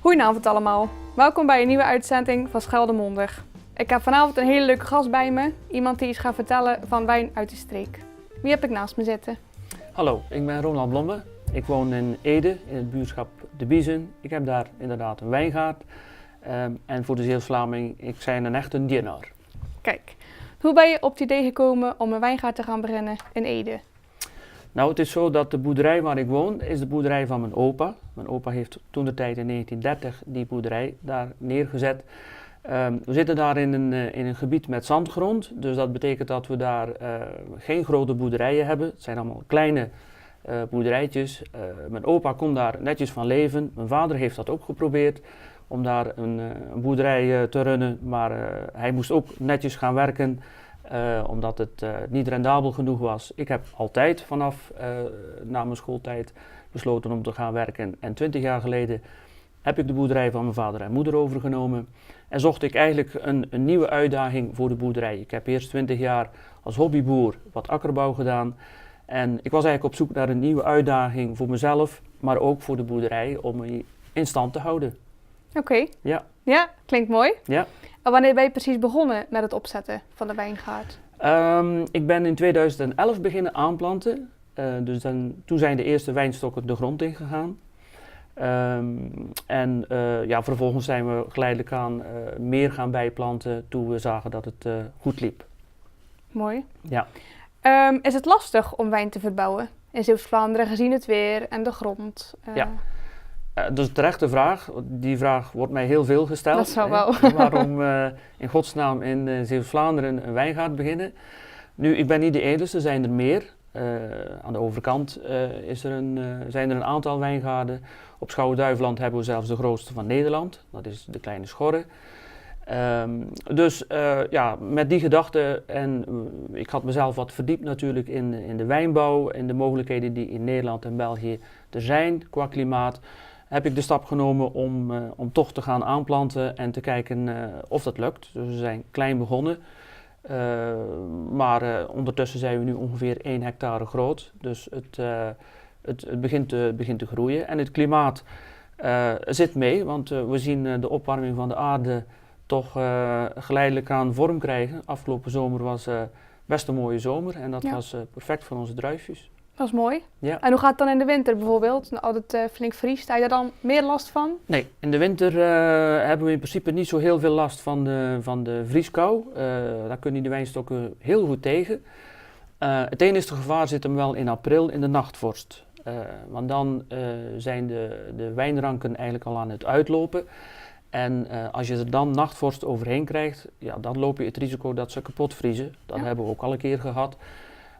Goedenavond allemaal. Welkom bij een nieuwe uitzending van Scheldemondig. Ik heb vanavond een hele leuke gast bij me. Iemand die iets gaat vertellen van wijn uit de streek. Wie heb ik naast me zitten? Hallo, ik ben Ronald Blomme. Ik woon in Ede, in het buurtschap De Biezen. Ik heb daar inderdaad een wijngaard. En voor de Zeeuws-Vlaming, ik ben een echte dienaar. Kijk, hoe ben je op het idee gekomen om een wijngaard te gaan beginnen in Ede? Nou, het is zo dat de boerderij waar ik woon, is de boerderij van mijn opa. Mijn opa heeft toentertijd in 1930 die boerderij daar neergezet. We zitten daar in een gebied met zandgrond, dus dat betekent dat we daar geen grote boerderijen hebben. Het zijn allemaal kleine boerderijtjes. Mijn opa kon daar netjes van leven. Mijn vader heeft dat ook geprobeerd om daar een boerderij te runnen, maar hij moest ook netjes gaan werken. Omdat het niet rendabel genoeg was. Ik heb altijd vanaf na mijn schooltijd besloten om te gaan werken. En 20 jaar geleden heb ik de boerderij van mijn vader en moeder overgenomen. En zocht ik eigenlijk een nieuwe uitdaging voor de boerderij. Ik heb eerst 20 jaar als hobbyboer wat akkerbouw gedaan. En ik was eigenlijk op zoek naar een nieuwe uitdaging voor mezelf, maar ook voor de boerderij om die in stand te houden. Oké. Ja. Ja, klinkt mooi. Ja. En wanneer ben je precies begonnen met het opzetten van de wijngaard? Ik ben in 2011 beginnen aanplanten. Toen zijn de eerste wijnstokken de grond ingegaan. Vervolgens zijn we geleidelijk aan meer gaan bijplanten toen we zagen dat het goed liep. Mooi. Ja. Is het lastig om wijn te verbouwen in Zeeuws-Vlaanderen gezien het weer en de grond? Ja. Dat is een terechte vraag. Die vraag wordt mij heel veel gesteld. Dat zou wel. Waarom in godsnaam in Zeeuws-Vlaanderen een wijngaard beginnen? Nu, ik ben niet de enige, er zijn er meer. Aan de overkant zijn er een aantal wijngaarden. Op Schouwen-Duiveland hebben we zelfs de grootste van Nederland. Dat is de Kleine Schorre. Met die gedachte en ik had mezelf wat verdiept natuurlijk in de wijnbouw en de mogelijkheden die in Nederland en België er zijn qua klimaat. Heb ik de stap genomen om toch te gaan aanplanten en te kijken of dat lukt. Dus we zijn klein begonnen, maar ondertussen zijn we nu ongeveer 1 hectare groot. Dus het begint te groeien en het klimaat zit mee, want we zien de opwarming van de aarde toch geleidelijk aan vorm krijgen. Afgelopen zomer was best een mooie zomer en dat was perfect voor onze druifjes. Dat is mooi. Ja. En hoe gaat het dan in de winter bijvoorbeeld? Als het flink vriest, heb je daar dan meer last van? Nee, in de winter hebben we in principe niet zo heel veel last van de vrieskou. Daar kunnen de wijnstokken heel goed tegen. Het enige gevaar zit hem wel in april in de nachtvorst. Want dan zijn de wijnranken eigenlijk al aan het uitlopen. En als je er dan nachtvorst overheen krijgt, ja, dan loop je het risico dat ze kapot vriezen. Dat hebben we ook al een keer gehad.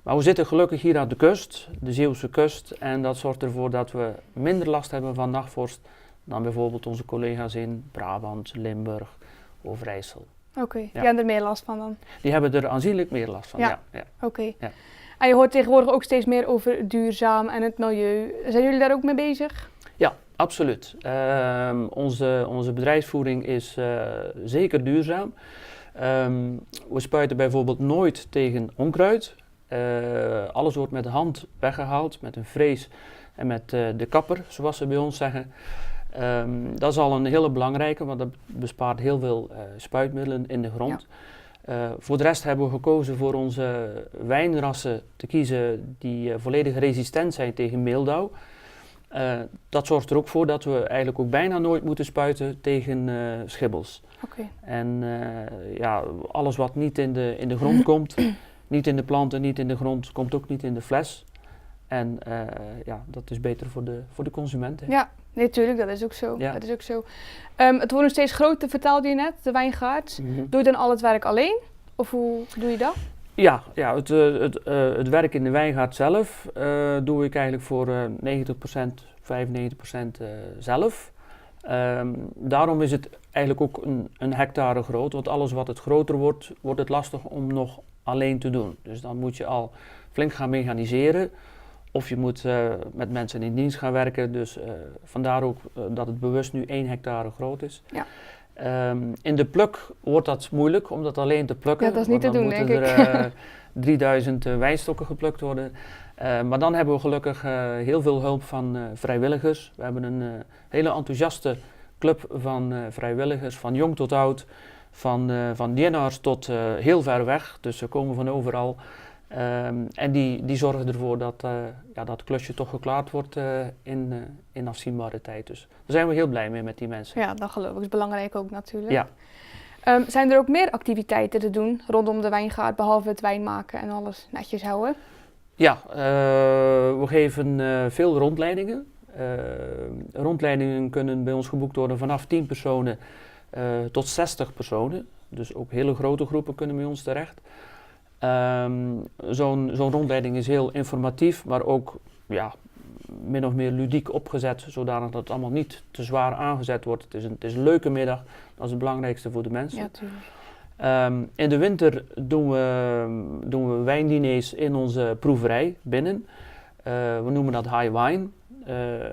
Maar we zitten gelukkig hier aan de kust, de Zeeuwse kust. En dat zorgt ervoor dat we minder last hebben van nachtvorst dan bijvoorbeeld onze collega's in Brabant, Limburg, Overijssel. Oké, die hebben er meer last van dan? Die hebben er aanzienlijk meer last van, ja. Oké. Ja. En je hoort tegenwoordig ook steeds meer over duurzaam en het milieu. Zijn jullie daar ook mee bezig? Ja, absoluut. Onze bedrijfsvoering is zeker duurzaam. We spuiten bijvoorbeeld nooit tegen onkruid. Alles wordt met de hand weggehaald, met een frees en met de kapper, zoals ze bij ons zeggen. Dat is al een hele belangrijke, want dat bespaart heel veel spuitmiddelen in de grond. Ja. Voor de rest hebben we gekozen voor onze wijnrassen te kiezen die volledig resistent zijn tegen meeldauw. Dat zorgt er ook voor dat we eigenlijk ook bijna nooit moeten spuiten tegen schimmels. Okay. En alles wat niet in de grond komt, niet in de planten, niet in de grond, komt ook niet in de fles. En dat is beter voor de consumenten. Ja, nee, tuurlijk, dat is ook zo. Ja. Dat is ook zo. Het wordt nog steeds groter, vertelde je net, de wijngaard. Mm-hmm. Doe je dan al het werk alleen? Of hoe doe je dat? Ja, het werk in de wijngaard zelf doe ik eigenlijk voor 90%, 95% zelf. Daarom is het eigenlijk ook een hectare groot, want alles wat het groter wordt, wordt het lastig om nog alleen te doen. Dus dan moet je al flink gaan mechaniseren of je moet met mensen in dienst gaan werken. Dus vandaar ook dat het bewust nu 1 hectare groot is. Ja. In de pluk wordt dat moeilijk om dat alleen te plukken. Ja, dat is niet te doen, denk ik. Dan moeten er 3000 wijnstokken geplukt worden. Maar dan hebben we gelukkig heel veel hulp van vrijwilligers. We hebben een hele enthousiaste club van vrijwilligers, van jong tot oud, van dienaars tot heel ver weg. Dus ze komen van overal. En die zorgen ervoor dat dat klusje toch geklaard wordt in afzienbare tijd. Dus daar zijn we heel blij mee met die mensen. Ja, dat geloof ik. Dat is belangrijk ook natuurlijk. Ja. Zijn er ook meer activiteiten te doen rondom de wijngaard, behalve het wijn maken en alles netjes houden? Ja, we geven veel rondleidingen. Rondleidingen kunnen bij ons geboekt worden vanaf 10 personen tot 60 personen. Dus ook hele grote groepen kunnen bij ons terecht. Zo'n rondleiding is heel informatief, maar ook min of meer ludiek opgezet, zodanig dat het allemaal niet te zwaar aangezet wordt. Het is een leuke middag, dat is het belangrijkste voor de mensen. Ja, tuurlijk. In de winter doen we wijndiners in onze proeverij binnen. We noemen dat High Wine.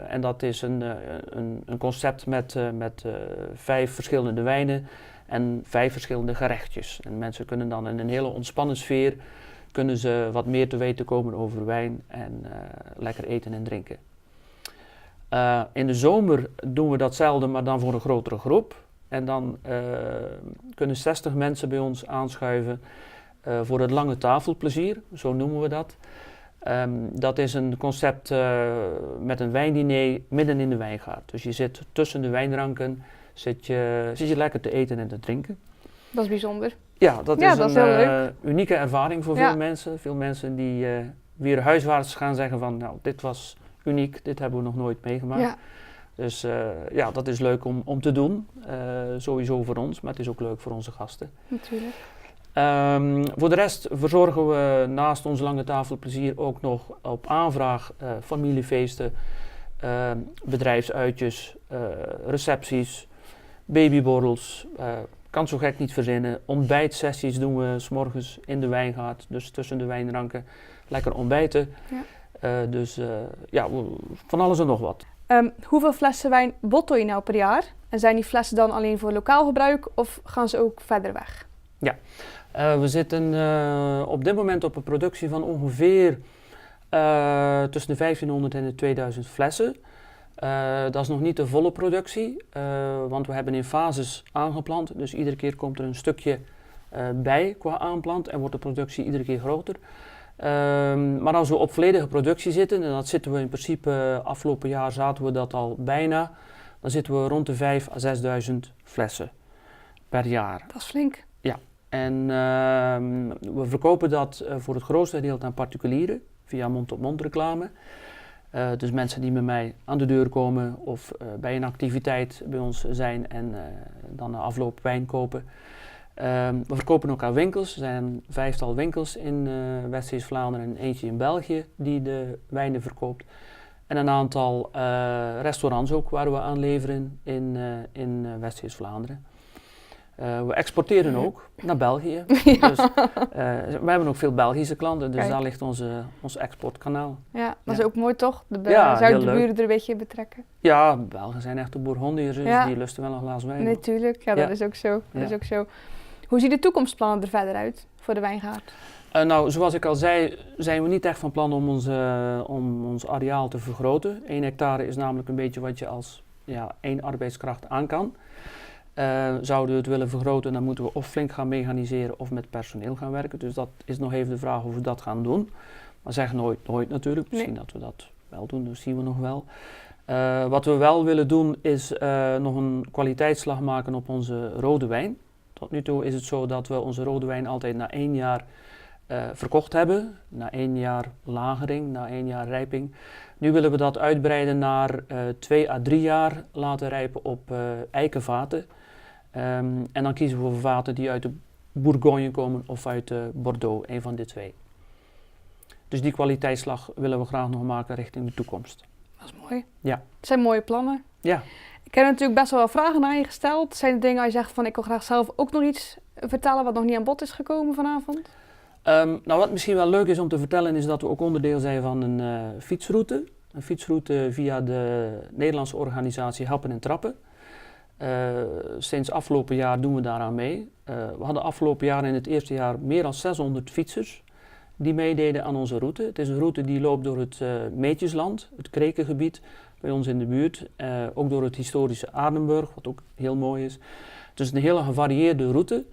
En dat is een concept met 5 verschillende wijnen en 5 verschillende gerechtjes. En mensen kunnen dan in een hele ontspannen sfeer kunnen ze wat meer te weten komen over wijn en lekker eten en drinken. In de zomer doen we datzelfde, maar dan voor een grotere groep. En dan kunnen 60 mensen bij ons aanschuiven voor het lange tafelplezier, zo noemen we dat. Dat is een concept met een wijndiner midden in de wijngaard. Dus je zit tussen de wijnranken, zit je lekker te eten en te drinken. Dat is bijzonder. Ja, dat Ja, is dat is een heel leuk. unieke ervaring voor veel mensen. Veel mensen die weer huiswaarts gaan zeggen van, nou, dit was uniek, dit hebben we nog nooit meegemaakt. Ja. Dus dat is leuk om te doen, sowieso voor ons, maar het is ook leuk voor onze gasten. Natuurlijk. Voor de rest verzorgen we naast ons lange tafelplezier ook nog op aanvraag familiefeesten, bedrijfsuitjes, recepties, babyborrels. Kan zo gek niet verzinnen. Ontbijtsessies doen we 's morgens in de wijngaard, dus tussen de wijnranken. Lekker ontbijten. Ja. Van alles en nog wat. Hoeveel flessen wijn bottel je nou per jaar? En zijn die flessen dan alleen voor lokaal gebruik of gaan ze ook verder weg? Ja, we zitten op dit moment op een productie van ongeveer tussen de 1500 en de 2000 flessen. Dat is nog niet de volle productie, want we hebben in fases aangeplant. Dus iedere keer komt er een stukje bij qua aanplant en wordt de productie iedere keer groter. Maar als we op volledige productie zitten, en dat zitten we in principe afgelopen jaar zaten we dat al bijna, dan zitten we rond de 5.000 à 6.000 flessen per jaar. Dat is flink. Ja, en we verkopen dat voor het grootste gedeelte aan particulieren via mond-tot-mond reclame. Dus mensen die bij mij aan de deur komen of bij een activiteit bij ons zijn en dan na afloop wijn kopen. We verkopen ook aan winkels. Er zijn een 5-tal winkels in West-Vlaanderen en eentje in België die de wijnen verkoopt. En een aantal restaurants ook waar we aan leveren in West-Vlaanderen. We exporteren ook naar België. Ja. Dus, we hebben ook veel Belgische klanten, dus Kijk. daar ligt ons exportkanaal. Ja, dat is Ja. ook mooi toch? Ja, heel Zuidburen leuk. er een beetje betrekken. Ja, Belgen zijn echt de Bourgondiërs, dus Ja. die lusten wel een glas wijn. Natuurlijk, ja, dat Ja. is ook zo. Dat Ja. is ook zo. Hoe zien de toekomstplannen er verder uit voor de wijngaard? Nou, zoals ik al zei, zijn we niet echt van plan om ons areaal te vergroten. 1 hectare is namelijk een beetje wat je als 1 arbeidskracht aan kan. Zouden we het willen vergroten, dan moeten we of flink gaan mechaniseren of met personeel gaan werken. Dus dat is nog even de vraag of we dat gaan doen. Maar zeg nooit natuurlijk. Misschien dat we dat wel doen, dat zien we nog wel. Wat we wel willen doen is nog een kwaliteitsslag maken op onze rode wijn. Tot nu toe is het zo dat we onze rode wijn altijd na 1 jaar verkocht hebben. Na 1 jaar lagering, na 1 jaar rijping. Nu willen we dat uitbreiden naar 2 à 3 jaar laten rijpen op eikenvaten. En dan kiezen we voor vaten die uit de Bourgogne komen of uit Bordeaux, een van de 2. Dus die kwaliteitsslag willen we graag nog maken richting de toekomst. Dat is mooi. Ja. Het zijn mooie plannen. Ja. Ik heb natuurlijk best wel wat vragen aan je gesteld. Zijn er dingen waar je zegt van ik wil graag zelf ook nog iets vertellen wat nog niet aan bod is gekomen vanavond? Nou, wat misschien wel leuk is om te vertellen is dat we ook onderdeel zijn van een fietsroute. Een fietsroute via de Nederlandse organisatie Happen en Trappen. Sinds afgelopen jaar doen we daaraan mee. We hadden afgelopen jaar in het eerste jaar meer dan 600 fietsers die meededen aan onze route. Het is een route die loopt door het Meetjesland, het Krekengebied, bij ons in de buurt. Ook door het historische Aardenburg, wat ook heel mooi is. Dus een hele gevarieerde route.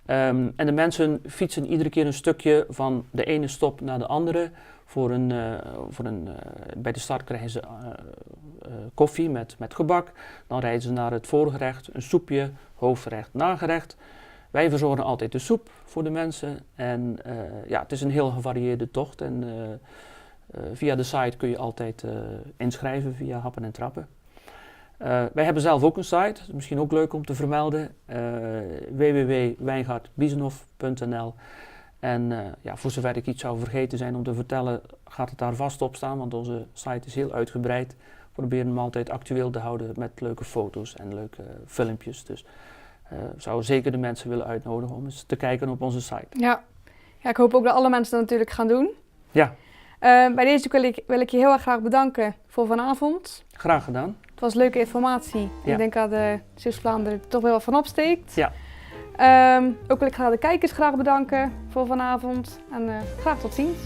En de mensen fietsen iedere keer een stukje van de ene stop naar de andere. Bij de start krijgen ze koffie met gebak. Dan rijden ze naar het voorgerecht, een soepje, hoofdgerecht, nagerecht. Wij verzorgen altijd de soep voor de mensen. En het is een heel gevarieerde tocht. En via de site kun je altijd inschrijven via Happen en Trappen. Wij hebben zelf ook een site, misschien ook leuk om te vermelden, www.wijngaardbiezenhof.nl. En voor zover ik iets zou vergeten zijn om te vertellen, gaat het daar vast op staan, want onze site is heel uitgebreid. We proberen hem altijd actueel te houden met leuke foto's en leuke filmpjes. Dus ik zou zeker de mensen willen uitnodigen om eens te kijken op onze site. Ja, ik hoop ook dat alle mensen dat natuurlijk gaan doen. Ja. Bij deze wil ik je heel erg graag bedanken voor vanavond. Graag gedaan. Het was leuke informatie. Ja. Ik denk dat Zeeuws-Vlaanderen er toch wel wat van opsteekt. Ja. Ook wil ik graag de kijkers bedanken voor vanavond. En graag tot ziens.